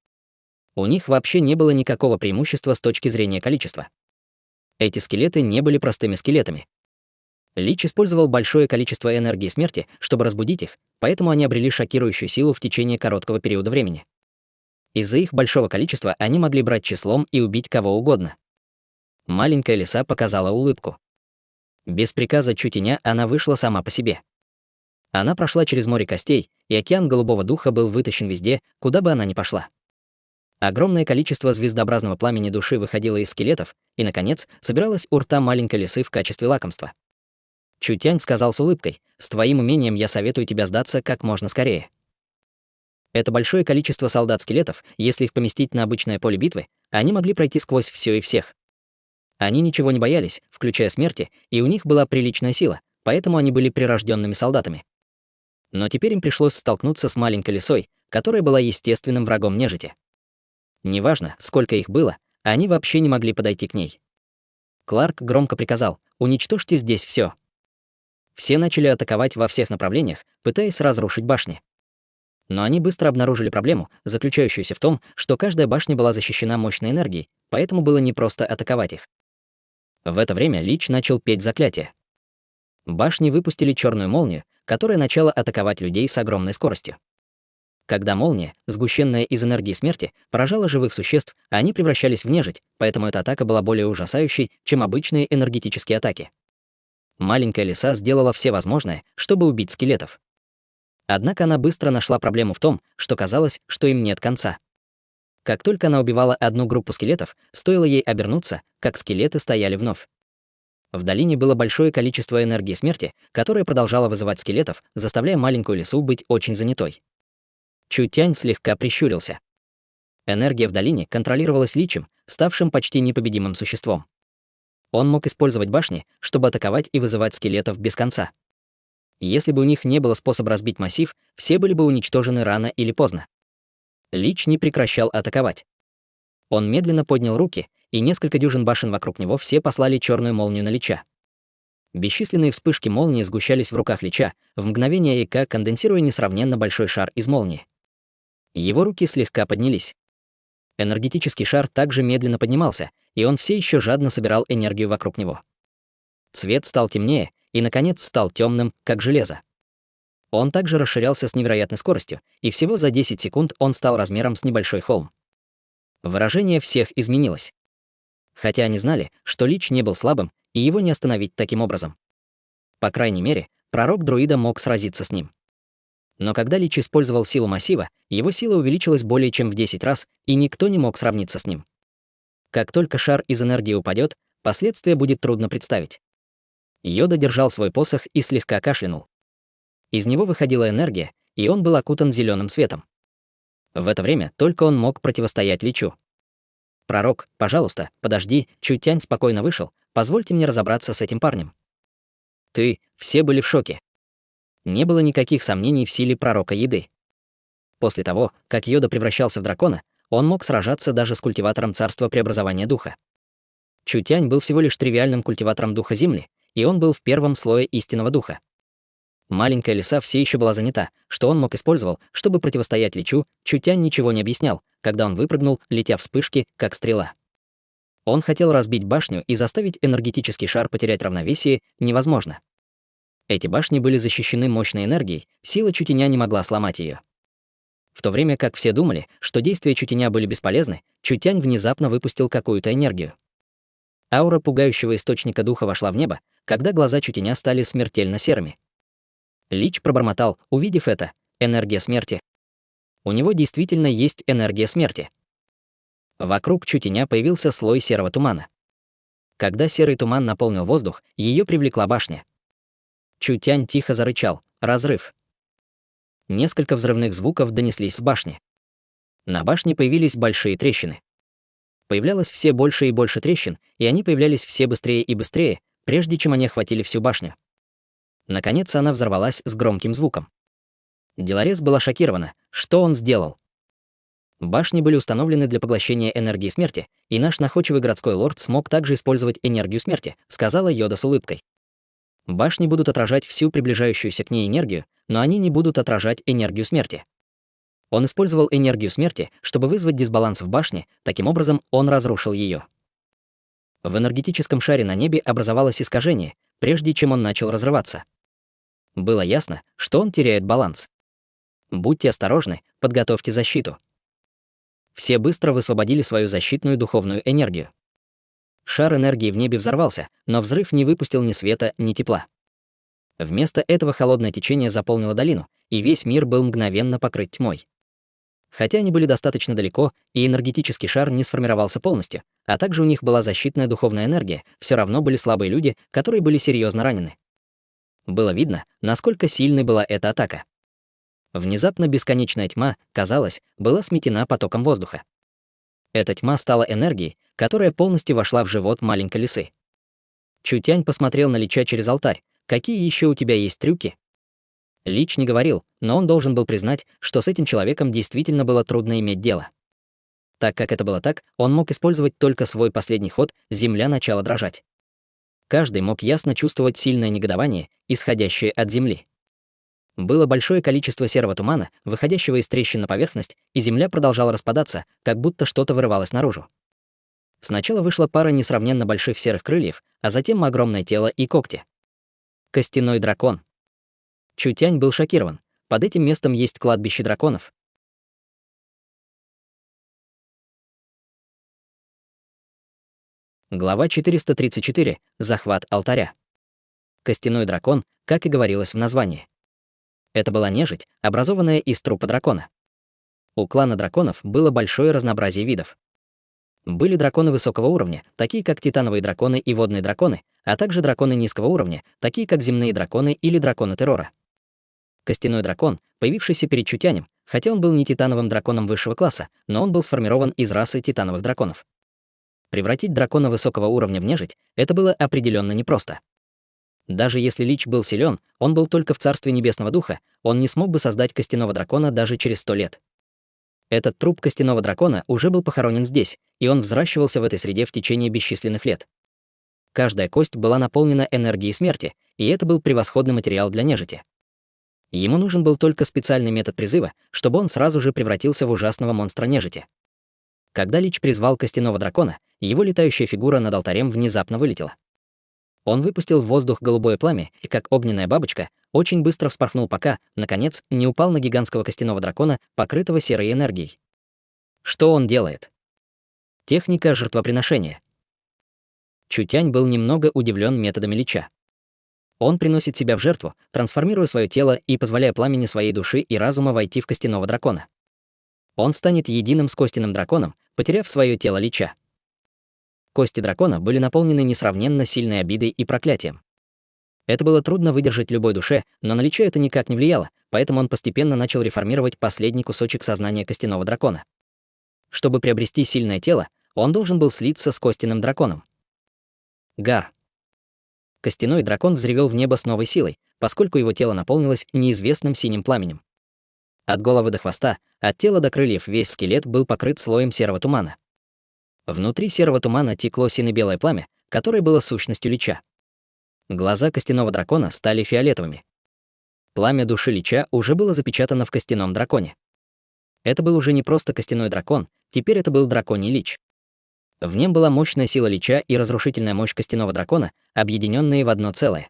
У них вообще не было никакого преимущества с точки зрения количества. Эти скелеты не были простыми скелетами. Лич использовал большое количество энергии смерти, чтобы разбудить их, поэтому они обрели шокирующую силу в течение короткого периода времени. Из-за их большого количества они могли брать числом и убить кого угодно. Маленькая лиса показала улыбку. Без приказа Чутяня она вышла сама по себе. Она прошла через море костей, и океан голубого духа был вытащен везде, куда бы она ни пошла. Огромное количество звездообразного пламени души выходило из скелетов и, наконец, собиралось у рта маленькой лисы в качестве лакомства. Чутянь сказал с улыбкой: «С твоим умением я советую тебе сдаться как можно скорее». Это большое количество солдат-скелетов, если их поместить на обычное поле битвы, они могли пройти сквозь все и всех. Они ничего не боялись, включая смерти, и у них была приличная сила, поэтому они были прирожденными солдатами. Но теперь им пришлось столкнуться с маленькой лисой, которая была естественным врагом нежити. Неважно, сколько их было, они вообще не могли подойти к ней. Кларк громко приказал: «Уничтожьте здесь все». Все начали атаковать во всех направлениях, пытаясь разрушить башни. Но они быстро обнаружили проблему, заключающуюся в том, что каждая башня была защищена мощной энергией, поэтому было непросто атаковать их. В это время Лич начал петь заклятие. Башни выпустили черную молнию, которая начала атаковать людей с огромной скоростью. Когда молния, сгущенная из энергии смерти, поражала живых существ, они превращались в нежить, поэтому эта атака была более ужасающей, чем обычные энергетические атаки. Маленькая лиса сделала все возможное, чтобы убить скелетов. Однако она быстро нашла проблему в том, что казалось, что им нет конца. Как только она убивала одну группу скелетов, стоило ей обернуться, как скелеты стояли вновь. В долине было большое количество энергии смерти, которая продолжала вызывать скелетов, заставляя маленькую лису быть очень занятой. Чутянь слегка прищурился. Энергия в долине контролировалась Личем, ставшим почти непобедимым существом. Он мог использовать башни, чтобы атаковать и вызывать скелетов без конца. Если бы у них не было способа разбить массив, все были бы уничтожены рано или поздно. Лич не прекращал атаковать. Он медленно поднял руки, и несколько дюжин башен вокруг него все послали черную молнию на Лича. Бесчисленные вспышки молнии сгущались в руках Лича, в мгновение ока конденсируя несравненно большой шар из молнии. Его руки слегка поднялись. Энергетический шар также медленно поднимался, и он все еще жадно собирал энергию вокруг него. Цвет стал темнее и, наконец, стал темным, как железо. Он также расширялся с невероятной скоростью, и всего за 10 секунд он стал размером с небольшой холм. Выражение всех изменилось. Хотя они знали, что Лич не был слабым, и его не остановить таким образом. По крайней мере, пророк друида мог сразиться с ним. Но когда Лич использовал силу массива, его сила увеличилась более чем в 10 раз, и никто не мог сравниться с ним. Как только шар из энергии упадет, последствия будет трудно представить. Йода держал свой посох и слегка кашлянул. Из него выходила энергия, и он был окутан зеленым светом. В это время только он мог противостоять Личу. «Пророк, пожалуйста, подожди», Чутянь спокойно вышел, «позвольте мне разобраться с этим парнем». Все были в шоке. Не было никаких сомнений в силе пророка Еды. После того, как Йода превращался в дракона, он мог сражаться даже с культиватором царства преобразования духа. Чутянь был всего лишь тривиальным культиватором духа Земли, и он был в первом слое истинного духа. Маленькая лиса все еще была занята, что он мог использовал, чтобы противостоять Личу. Чутянь ничего не объяснял, когда он выпрыгнул, летя вспышки, как стрела. Он хотел разбить башню и заставить энергетический шар потерять равновесие невозможно. Эти башни были защищены мощной энергией, сила Чутяня не могла сломать ее. В то время как все думали, что действия Чутяня были бесполезны, Чутянь внезапно выпустил какую-то энергию. Аура пугающего источника духа вошла в небо, когда глаза Чутяня стали смертельно серыми. Лич пробормотал, увидев это: «Энергия смерти». У него действительно есть энергия смерти. Вокруг Чутяня появился слой серого тумана. Когда серый туман наполнил воздух, ее привлекла башня. Чутянь тихо зарычал: «Разрыв». Несколько взрывных звуков донеслись с башни. На башне появились большие трещины. Появлялось все больше и больше трещин, и они появлялись все быстрее и быстрее, прежде чем они охватили всю башню. Наконец она взорвалась с громким звуком. Делорез была шокирована. Что он сделал? Башни были установлены для поглощения энергии смерти, и наш находчивый городской лорд смог также использовать энергию смерти, сказала Йода с улыбкой. Башни будут отражать всю приближающуюся к ней энергию, но они не будут отражать энергию смерти. Он использовал энергию смерти, чтобы вызвать дисбаланс в башне, таким образом он разрушил ее. В энергетическом шаре на небе образовалось искажение, прежде чем он начал разрываться. Было ясно, что он теряет баланс. Будьте осторожны, подготовьте защиту. Все быстро высвободили свою защитную духовную энергию. Шар энергии в небе взорвался, но взрыв не выпустил ни света, ни тепла. Вместо этого холодное течение заполнило долину, и весь мир был мгновенно покрыт тьмой. Хотя они были достаточно далеко, и энергетический шар не сформировался полностью, а также у них была защитная духовная энергия, все равно были слабые люди, которые были серьезно ранены. Было видно, насколько сильной была эта атака. Внезапно бесконечная тьма, казалось, была сметена потоком воздуха. Эта тьма стала энергией, которая полностью вошла в живот маленькой лисы. Чутянь посмотрел на Лича через алтарь. «Какие еще у тебя есть трюки?» Лич не говорил, но он должен был признать, что с этим человеком действительно было трудно иметь дело. Так как это было так, он мог использовать только свой последний ход, земля начала дрожать. Каждый мог ясно чувствовать сильное негодование, исходящее от земли. Было большое количество серого тумана, выходящего из трещин на поверхность, и земля продолжала распадаться, как будто что-то вырывалось наружу. Сначала вышла пара несравненно больших серых крыльев, а затем огромное тело и когти. Костяной дракон. Чутянь был шокирован. Под этим местом есть кладбище драконов. Глава 434. Захват алтаря. Костяной дракон, как и говорилось в названии. Это была нежить, образованная из трупа дракона. У клана драконов было большое разнообразие видов. Были драконы высокого уровня, такие как титановые драконы и водные драконы, а также драконы низкого уровня, такие как земные драконы или драконы террора. Костяной дракон, появившийся перед Чутянем, хотя он был не титановым драконом высшего класса, но он был сформирован из расы титановых драконов. Превратить дракона высокого уровня в нежить — это было определенно непросто. Даже если Лич был силен, он был только в царстве Небесного Духа, он не смог бы создать костяного дракона даже через 100 лет. Этот труп костяного дракона уже был похоронен здесь, и он взращивался в этой среде в течение бесчисленных лет. Каждая кость была наполнена энергией смерти, и это был превосходный материал для нежити. Ему нужен был только специальный метод призыва, чтобы он сразу же превратился в ужасного монстра нежити. Когда Лич призвал костяного дракона, его летающая фигура над алтарем внезапно вылетела. Он выпустил в воздух голубое пламя и, как огненная бабочка, очень быстро вспорхнул, пока, наконец, не упал на гигантского костяного дракона, покрытого серой энергией. Что он делает? Техника жертвоприношения. Чутянь был немного удивлен методами Лича. Он приносит себя в жертву, трансформируя свое тело и позволяя пламени своей души и разума войти в костяного дракона. Он станет единым с костяным драконом, потеряв свое тело Лича. Кости дракона были наполнены несравненно сильной обидой и проклятием. Это было трудно выдержать любой душе, но на Лича это никак не влияло, поэтому он постепенно начал реформировать последний кусочек сознания костяного дракона. Чтобы приобрести сильное тело, он должен был слиться с костяным драконом. Гар. Костяной дракон взревел в небо с новой силой, поскольку его тело наполнилось неизвестным синим пламенем. От головы до хвоста, от тела до крыльев весь скелет был покрыт слоем серого тумана. Внутри серого тумана текло сине-белое пламя, которое было сущностью Лича. Глаза костяного дракона стали фиолетовыми. Пламя души Лича уже было запечатано в костяном драконе. Это был уже не просто костяной дракон, теперь это был драконий Лич. В нем была мощная сила Лича и разрушительная мощь костяного дракона, объединенные в одно целое.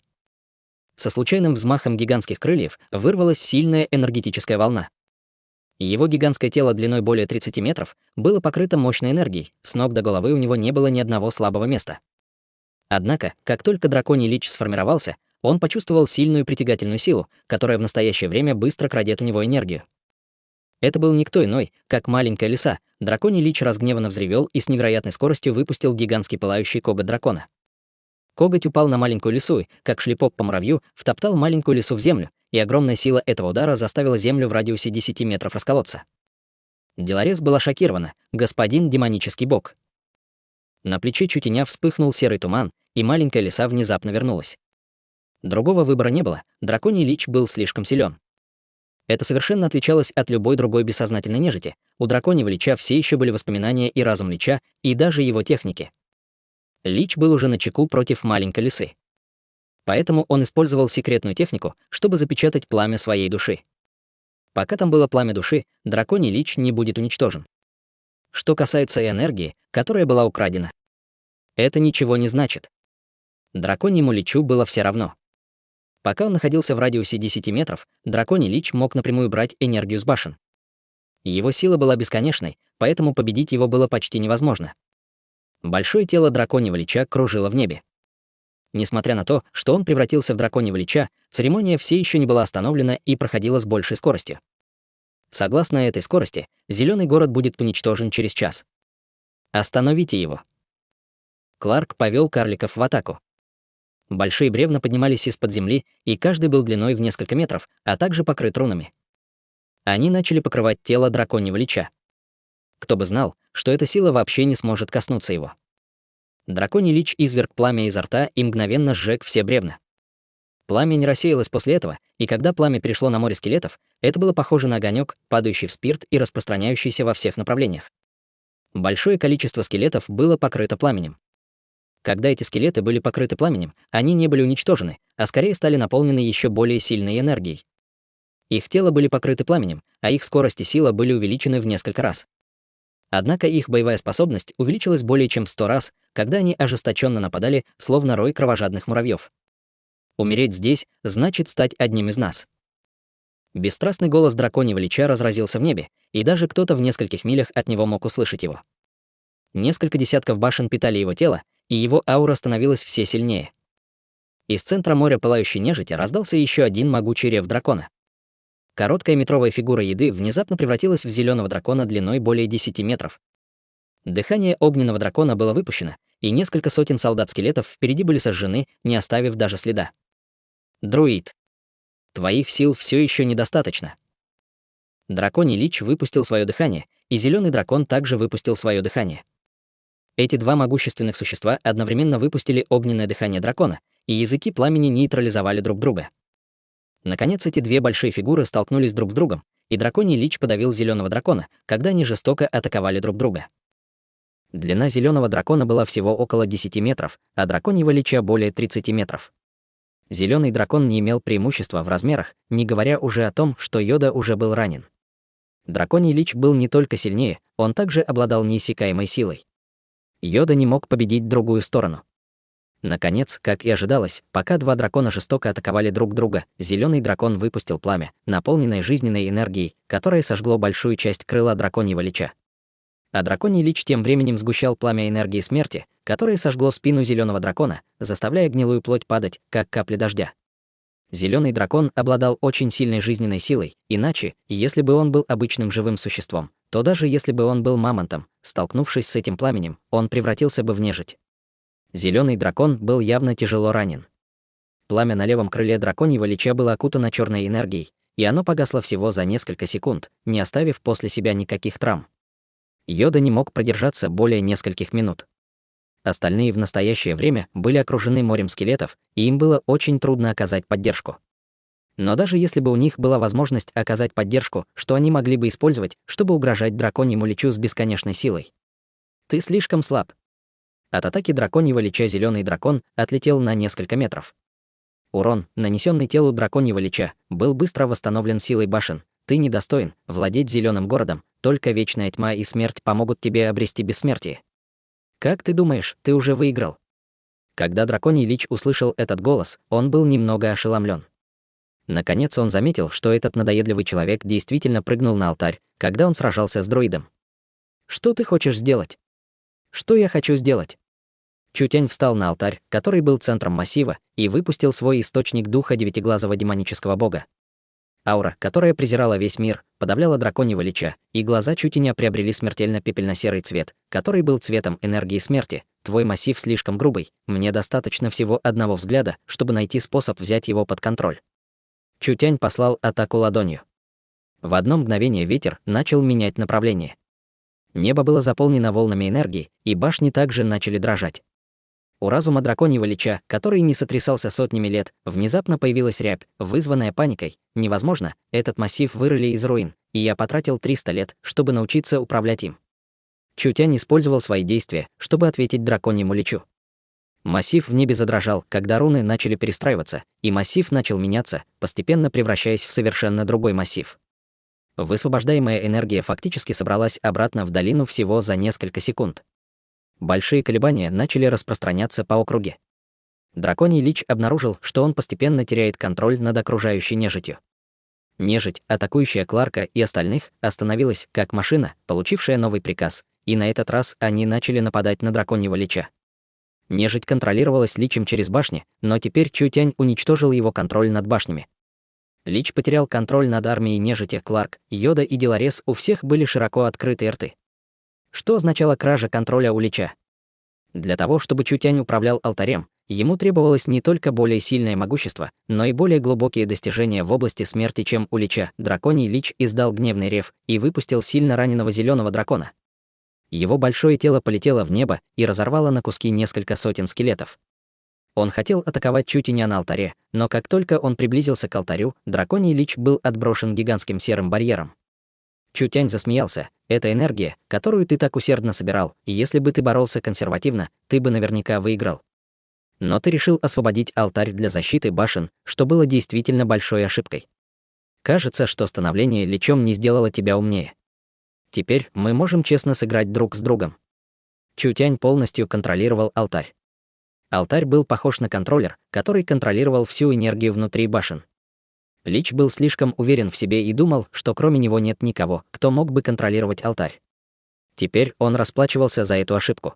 Со случайным взмахом гигантских крыльев вырвалась сильная энергетическая волна. Его гигантское тело длиной более 30 метров было покрыто мощной энергией, с ног до головы у него не было ни одного слабого места. Однако, как только драконий Лич сформировался, он почувствовал сильную притягательную силу, которая в настоящее время быстро крадет у него энергию. Это был никто иной, как маленькая лиса. Драконий Лич разгневанно взревел и с невероятной скоростью выпустил гигантский пылающий коготь дракона. Коготь упал на маленькую лису и, как шлепок по муравью, втоптал маленькую лису в землю, и огромная сила этого удара заставила землю в радиусе 10 метров расколоться. Делорез была шокирована, господин демонический бог. На плече Чутяня вспыхнул серый туман, и маленькая лиса внезапно вернулась. Другого выбора не было, драконий Лич был слишком силен. Это совершенно отличалось от любой другой бессознательной нежити. У драконьего Лича все еще были воспоминания и разум Лича, и даже его техники. Лич был уже начеку против маленькой лисы. Поэтому он использовал секретную технику, чтобы запечатать пламя своей души. Пока там было пламя души, драконий Лич не будет уничтожен. Что касается энергии, которая была украдена, это ничего не значит. Драконьему Личу было все равно. Пока он находился в радиусе 10 метров, драконий Лич мог напрямую брать энергию с башен. Его сила была бесконечной, поэтому победить его было почти невозможно. Большое тело драконьего Лича кружило в небе. Несмотря на то, что он превратился в драконьего Лича, церемония все еще не была остановлена и проходила с большей скоростью. Согласно этой скорости, зеленый город будет уничтожен через час. Остановите его. Кларк повел карликов в атаку. Большие бревна поднимались из-под земли, и каждый был длиной в несколько метров, а также покрыт рунами. Они начали покрывать тело драконьего лича. Кто бы знал, что эта сила вообще не сможет коснуться его. Драконий лич изверг пламя изо рта и мгновенно сжег все бревна. Пламя не рассеялось после этого, и когда пламя перешло на море скелетов, это было похоже на огонек, падающий в спирт и распространяющийся во всех направлениях. Большое количество скелетов было покрыто пламенем. Когда эти скелеты были покрыты пламенем, они не были уничтожены, а скорее стали наполнены еще более сильной энергией. Их тела были покрыты пламенем, а их скорость и сила были увеличены в несколько раз. Однако их боевая способность увеличилась более чем в 100 раз, когда они ожесточенно нападали, словно рой кровожадных муравьев. Умереть здесь значит стать одним из нас. Бесстрастный голос драконьего лича разразился в небе, и даже кто-то в нескольких милях от него мог услышать его. Несколько десятков башен питали его тело, и его аура становилась все сильнее. Из центра моря пылающей нежити раздался еще один могучий рев дракона. Короткая метровая фигура еды внезапно превратилась в зеленого дракона длиной более 10 метров. Дыхание огненного дракона было выпущено, и несколько сотен солдат-скелетов впереди были сожжены, не оставив даже следа. Друид. Твоих сил все еще недостаточно. Драконий лич выпустил свое дыхание, и зеленый дракон также выпустил свое дыхание. Эти два могущественных существа одновременно выпустили огненное дыхание дракона, и языки пламени нейтрализовали друг друга. Наконец, эти две большие фигуры столкнулись друг с другом, и драконий лич подавил зеленого дракона, когда они жестоко атаковали друг друга. Длина зеленого дракона была всего около 10 метров, а драконьего лича более 30 метров. Зеленый дракон не имел преимущества в размерах, не говоря уже о том, что Йода уже был ранен. Драконий лич был не только сильнее, он также обладал неиссякаемой силой. Йода не мог победить другую сторону. Наконец, как и ожидалось, пока два дракона жестоко атаковали друг друга, зеленый дракон выпустил пламя, наполненное жизненной энергией, которое сожгло большую часть крыла драконьего лича. А драконий лич тем временем сгущал пламя энергии смерти, которое сожгло спину зеленого дракона, заставляя гнилую плоть падать, как капли дождя. Зеленый дракон обладал очень сильной жизненной силой, иначе, если бы он был обычным живым существом, то даже если бы он был мамонтом, столкнувшись с этим пламенем, он превратился бы в нежить. Зеленый дракон был явно тяжело ранен. Пламя на левом крыле драконьего лича было окутано черной энергией, и оно погасло всего за несколько секунд, не оставив после себя никаких травм. Йода не мог продержаться более нескольких минут. Остальные в настоящее время были окружены морем скелетов, и им было очень трудно оказать поддержку. Но даже если бы у них была возможность оказать поддержку, что они могли бы использовать, чтобы угрожать драконьему личу с бесконечной силой? Ты слишком слаб. От атаки драконьего лича зеленый дракон отлетел на несколько метров. Урон, нанесенный телу драконьего лича, был быстро восстановлен силой башен. Ты недостоин владеть зеленым городом, только вечная тьма и смерть помогут тебе обрести бессмертие. Как ты думаешь, ты уже выиграл? Когда драконий лич услышал этот голос, он был немного ошеломлен. Наконец он заметил, что этот надоедливый человек действительно прыгнул на алтарь, когда он сражался с друидом. Что ты хочешь сделать? Что я хочу сделать? Чутянь встал на алтарь, который был центром массива, и выпустил свой источник духа девятиглазого демонического бога. Аура, которая презирала весь мир, подавляла драконьего лича, и глаза Чутяня приобрели смертельно пепельно-серый цвет, который был цветом энергии смерти. Твой массив слишком грубый, мне достаточно всего одного взгляда, чтобы найти способ взять его под контроль. Чутянь послал атаку ладонью. В одно мгновение ветер начал менять направление. Небо было заполнено волнами энергии, и башни также начали дрожать. У разума драконьего лича, который не сотрясался сотнями лет, внезапно появилась рябь, вызванная паникой. Невозможно, этот массив вырыли из руин, и я потратил 300 лет, чтобы научиться управлять им. Чутянь использовал свои действия, чтобы ответить драконьему личу. Массив в небе задрожал, когда руны начали перестраиваться, и массив начал меняться, постепенно превращаясь в совершенно другой массив. Высвобождаемая энергия фактически собралась обратно в долину всего за несколько секунд. Большие колебания начали распространяться по округе. Драконий лич обнаружил, что он постепенно теряет контроль над окружающей нежитью. Нежить, атакующая Кларка и остальных, остановилась, как машина, получившая новый приказ, и на этот раз они начали нападать на драконьего лича. Нежить контролировалась личем через башни, но теперь Чутянь уничтожил его контроль над башнями. Лич потерял контроль над армией нежити. Кларк, Йода и Деларес у всех были широко открытые рты. Что означала кража контроля у лича? Для того, чтобы Чутянь управлял алтарем, Ему требовалось не только более сильное могущество, но и более глубокие достижения в области смерти, чем у Лича. Драконий Лич издал гневный рев и выпустил сильно раненого зеленого дракона. Его большое тело полетело в небо и разорвало на куски несколько сотен скелетов. Он хотел атаковать Чутяня на алтаре, но как только он приблизился к алтарю, драконий Лич был отброшен гигантским серым барьером. Чутянь засмеялся. «Это энергия, которую ты так усердно собирал, и если бы ты боролся консервативно, ты бы наверняка выиграл. Но ты решил освободить алтарь для защиты башен, что было действительно большой ошибкой. Кажется, что становление Личом не сделало тебя умнее. Теперь мы можем честно сыграть друг с другом». Чутянь полностью контролировал алтарь. Алтарь был похож на контроллер, который контролировал всю энергию внутри башен. Лич был слишком уверен в себе и думал, что кроме него нет никого, кто мог бы контролировать алтарь. Теперь он расплачивался за эту ошибку.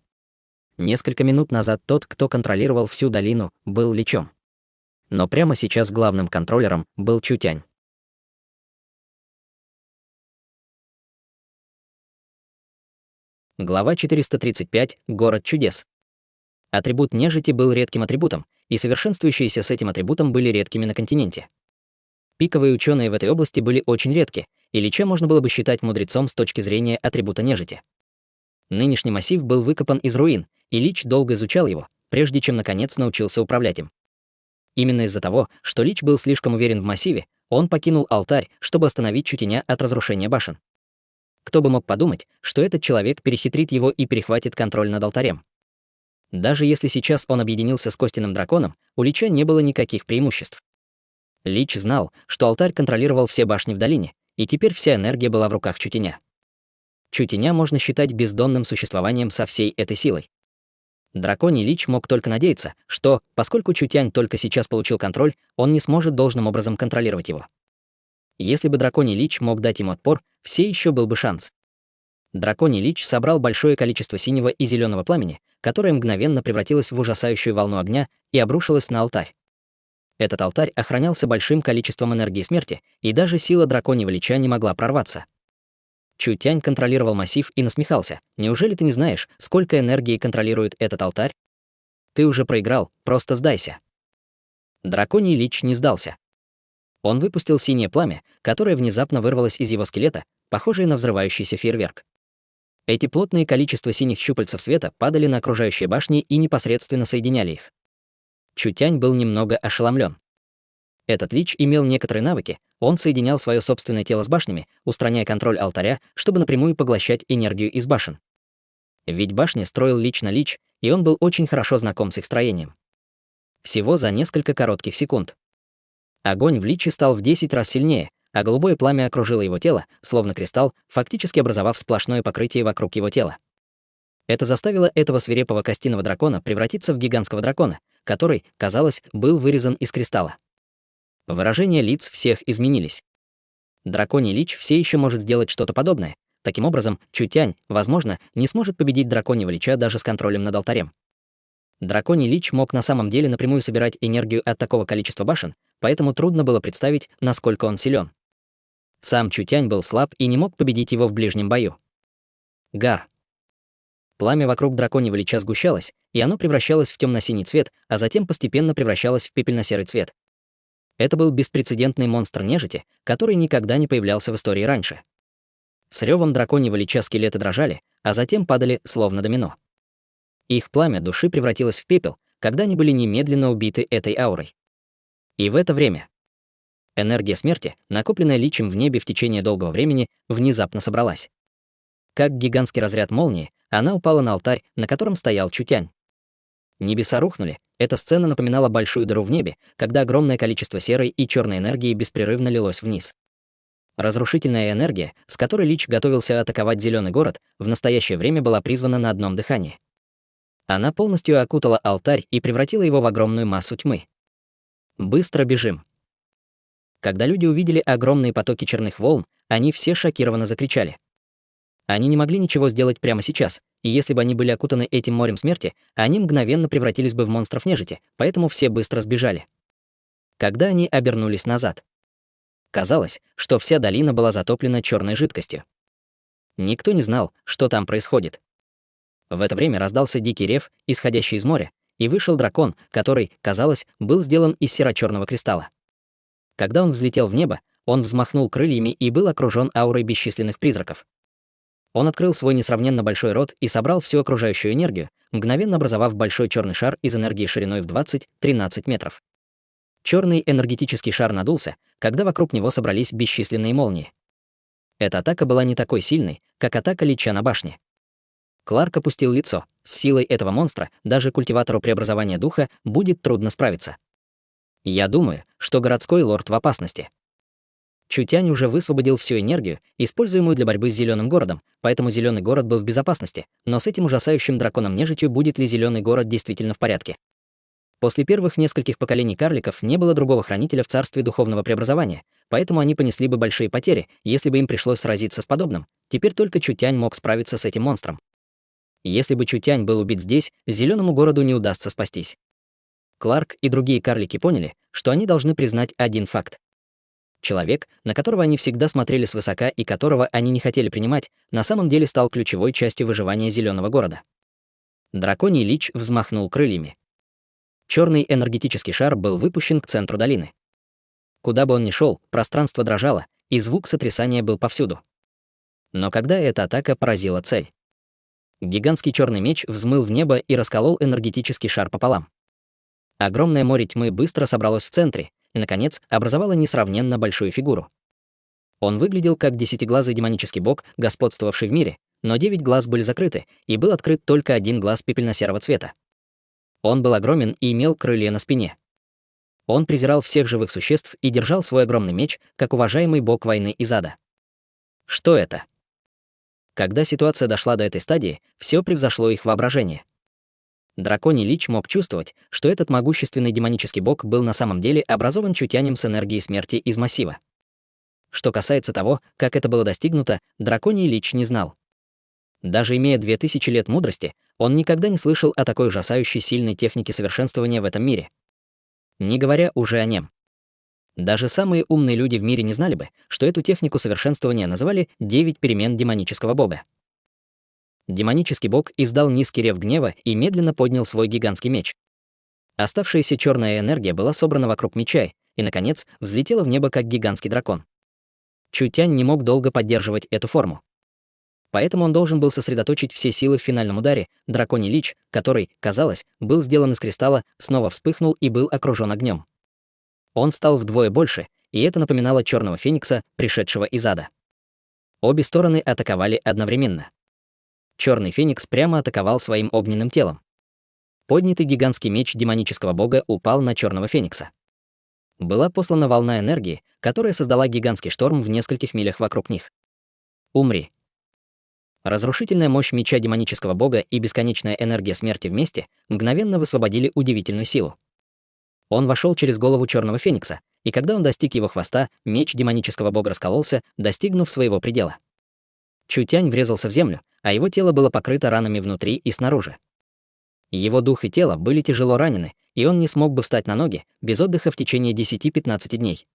Несколько минут назад тот, кто контролировал всю долину, был Личом. Но прямо сейчас главным контроллером был Чутянь. Глава 435. Город чудес. Атрибут нежити был редким атрибутом, и совершенствующиеся с этим атрибутом были редкими на континенте. Пиковые ученые в этой области были очень редки, и Лича можно было бы считать мудрецом с точки зрения атрибута нежити. Нынешний массив был выкопан из руин, и Лич долго изучал его, прежде чем наконец научился управлять им. Именно из-за того, что Лич был слишком уверен в массиве, он покинул алтарь, чтобы остановить Чутяня от разрушения башен. Кто бы мог подумать, что этот человек перехитрит его и перехватит контроль над алтарем. Даже если сейчас он объединился с Костяным драконом, у Лича не было никаких преимуществ. Лич знал, что алтарь контролировал все башни в долине, и теперь вся энергия была в руках Чутяня. Чутяня можно считать бездонным существованием со всей этой силой. Драконий Лич мог только надеяться, что, поскольку Чутянь только сейчас получил контроль, он не сможет должным образом контролировать его. Если бы Драконий Лич мог дать ему отпор, все еще был бы шанс. Драконий Лич собрал большое количество синего и зеленого пламени, которое мгновенно превратилось в ужасающую волну огня и обрушилось на алтарь. Этот алтарь охранялся большим количеством энергии смерти, и даже сила Драконьего Лича не могла прорваться. Чутянь контролировал массив и насмехался. «Неужели ты не знаешь, сколько энергии контролирует этот алтарь? Ты уже проиграл, просто сдайся». Драконий Лич не сдался. Он выпустил синее пламя, которое внезапно вырвалось из его скелета, похожее на взрывающийся фейерверк. Эти плотные количества синих щупальцев света падали на окружающие башни и непосредственно соединяли их. Чутянь был немного ошеломлен. Этот Лич имел некоторые навыки, он соединял свое собственное тело с башнями, устраняя контроль алтаря, чтобы напрямую поглощать энергию из башен. Ведь башни строил лично Лич, и он был очень хорошо знаком с их строением. Всего за несколько коротких секунд. Огонь в Личе стал в 10 раз сильнее, а голубое пламя окружило его тело, словно кристалл, фактически образовав сплошное покрытие вокруг его тела. Это заставило этого свирепого костяного дракона превратиться в гигантского дракона, который, казалось, был вырезан из кристалла. Выражения лиц всех изменились. Драконий Лич все еще может сделать что-то подобное. Таким образом, Чутянь, возможно, не сможет победить Драконьего Лича даже с контролем над алтарем. Драконий Лич мог на самом деле напрямую собирать энергию от такого количества башен, поэтому трудно было представить, насколько он силен. Сам Чутянь был слаб и не мог победить его в ближнем бою. Гар. Пламя вокруг Драконьего Лича сгущалось, и оно превращалось в темно-синий цвет, а затем постепенно превращалось в пепельно-серый цвет. Это был беспрецедентный монстр нежити, который никогда не появлялся в истории раньше. С рёвом Драконьего Лича скелеты дрожали, а затем падали, словно домино. Их пламя души превратилось в пепел, когда они были немедленно убиты этой аурой. И в это время энергия смерти, накопленная Личем в небе в течение долгого времени, внезапно собралась. Как гигантский разряд молнии, она упала на алтарь, на котором стоял Чутянь. Небеса рухнули. Эта сцена напоминала большую дыру в небе, когда огромное количество серой и черной энергии беспрерывно лилось вниз. Разрушительная энергия, с которой Лич готовился атаковать зеленый город, в настоящее время была призвана на одном дыхании. Она полностью окутала алтарь и превратила его в огромную массу тьмы. «Быстро бежим!» Когда люди увидели огромные потоки черных волн, они все шокированно закричали. Они не могли ничего сделать прямо сейчас, и если бы они были окутаны этим морем смерти, они мгновенно превратились бы в монстров нежити, поэтому все быстро сбежали. Когда они обернулись назад, казалось, что вся долина была затоплена черной жидкостью. Никто не знал, что там происходит. В это время раздался дикий рев, исходящий из моря, и вышел дракон, который, казалось, был сделан из серо-черного кристалла. Когда он взлетел в небо, он взмахнул крыльями и был окружен аурой бесчисленных призраков. Он открыл свой несравненно большой рот и собрал всю окружающую энергию, мгновенно образовав большой черный шар из энергии шириной в 20-13 метров. Черный энергетический шар надулся, когда вокруг него собрались бесчисленные молнии. Эта атака была не такой сильной, как атака Лича на башне. Кларк опустил лицо. С силой этого монстра даже культиватору преобразования духа будет трудно справиться. Я думаю, что городской лорд в опасности. Чутянь уже высвободил всю энергию, используемую для борьбы с зеленым городом, поэтому зеленый город был в безопасности, но с этим ужасающим драконом-нежитью будет ли зеленый город действительно в порядке? После первых нескольких поколений карликов не было другого хранителя в царстве духовного преобразования, поэтому они понесли бы большие потери, если бы им пришлось сразиться с подобным. Теперь только Чутянь мог справиться с этим монстром. Если бы Чутянь был убит здесь, зеленому городу не удастся спастись. Кларк и другие карлики поняли, что они должны признать один факт. Человек, на которого они всегда смотрели свысока и которого они не хотели принимать, на самом деле стал ключевой частью выживания зеленого города. Драконий лич взмахнул крыльями. Черный энергетический шар был выпущен к центру долины. Куда бы он ни шел, пространство дрожало, и звук сотрясания был повсюду. Но когда эта атака поразила цель? Гигантский черный меч взмыл в небо и расколол энергетический шар пополам. Огромное море тьмы быстро собралось в центре и, наконец, образовало несравненно большую фигуру. Он выглядел как десятиглазый демонический бог, господствовавший в мире, но 9 глаз были закрыты, и был открыт только один глаз пепельно-серого цвета. Он был огромен и имел крылья на спине. Он презирал всех живых существ и держал свой огромный меч, как уважаемый бог войны из ада. Что это? Когда ситуация дошла до этой стадии, все превзошло их воображение. Драконий лич мог чувствовать, что этот могущественный демонический бог был на самом деле образован Чутянем с энергией смерти из массива. Что касается того, как это было достигнуто, драконий лич не знал. Даже имея 2000 лет мудрости, он никогда не слышал о такой ужасающей сильной технике совершенствования в этом мире. Не говоря уже о нем. Даже самые умные люди в мире не знали бы, что эту технику совершенствования называли 9 перемен демонического бога. Демонический бог издал низкий рев гнева и медленно поднял свой гигантский меч. Оставшаяся черная энергия была собрана вокруг меча и, наконец, взлетела в небо как гигантский дракон. Чутянь не мог долго поддерживать эту форму. Поэтому он должен был сосредоточить все силы в финальном ударе. Драконий лич, который, казалось, был сделан из кристалла, снова вспыхнул и был окружен огнем. Он стал вдвое больше, и это напоминало черного феникса, пришедшего из ада. Обе стороны атаковали одновременно. Черный феникс прямо атаковал своим огненным телом. Поднятый гигантский меч демонического бога упал на черного феникса. Была послана волна энергии, которая создала гигантский шторм в нескольких милях вокруг них. Умри. Разрушительная мощь меча демонического бога и бесконечная энергия смерти вместе мгновенно высвободили удивительную силу. Он вошел через голову черного феникса, и когда он достиг его хвоста, меч демонического бога раскололся, достигнув своего предела. Чутянь врезался в землю, а его тело было покрыто ранами внутри и снаружи. Его дух и тело были тяжело ранены, и он не смог бы встать на ноги без отдыха в течение 10-15 дней.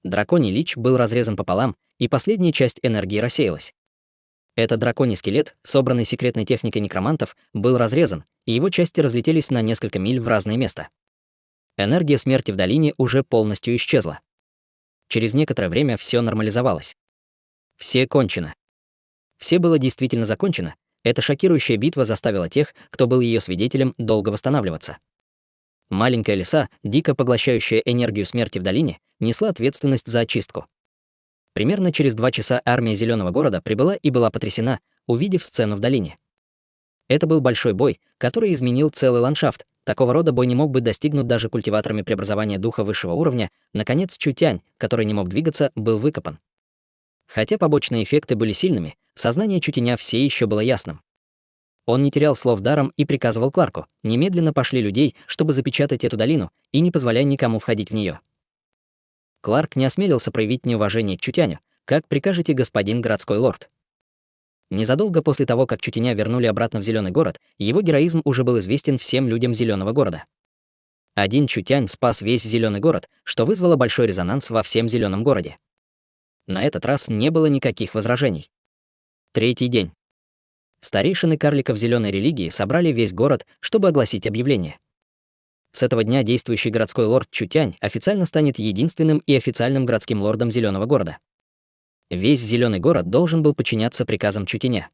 Драконий лич был разрезан пополам, и последняя часть энергии рассеялась. Этот драконий скелет, собранный секретной техникой некромантов, был разрезан, и его части разлетелись на несколько миль в разные места. Энергия смерти в долине уже полностью исчезла. Через некоторое время все нормализовалось. Все кончено. Все было действительно закончено. Эта шокирующая битва заставила тех, кто был ее свидетелем, долго восстанавливаться. Маленькая лиса, дико поглощающая энергию смерти в долине, несла ответственность за очистку. Примерно через 2 часа армия Зеленого города прибыла и была потрясена, увидев сцену в долине. Это был большой бой, который изменил целый ландшафт. Такого рода бой не мог быть достигнут даже культиваторами преобразования духа высшего уровня. Наконец, Чутянь, который не мог двигаться, был выкопан. Хотя побочные эффекты были сильными, сознание Чутяня все еще было ясным. Он не терял слов даром и приказывал Кларку: немедленно пошли людей, чтобы запечатать эту долину, и не позволяя никому входить в нее. Кларк не осмелился проявить неуважение к Чутяню. Как прикажете, господин городской лорд? Незадолго после того, как Чутяня вернули обратно в Зеленый город, его героизм уже был известен всем людям Зеленого города. Один Чутянь спас весь Зеленый город, что вызвало большой резонанс во всем Зеленом городе. На этот раз не было никаких возражений. 3-й день. Старейшины карликов зеленой религии собрали весь город, чтобы огласить объявление. С этого дня действующий городской лорд Чутянь официально станет единственным и официальным городским лордом Зеленого города. Весь Зеленый город должен был подчиняться приказам Чутяня.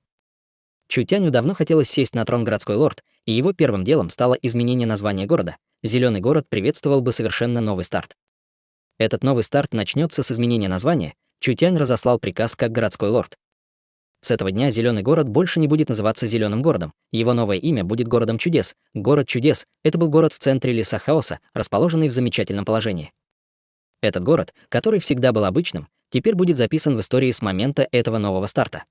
Чутяню давно хотелось сесть на трон городской лорд, и его первым делом стало изменение названия города. Зеленый город приветствовал бы совершенно новый старт. Этот новый старт начнется с изменения названия. Чутянь разослал приказ как городской лорд. С этого дня Зеленый город больше не будет называться Зеленым городом. Его новое имя будет городом чудес. Город чудес — это был город в центре леса хаоса, расположенный в замечательном положении. Этот город, который всегда был обычным, теперь будет записан в истории с момента этого нового старта.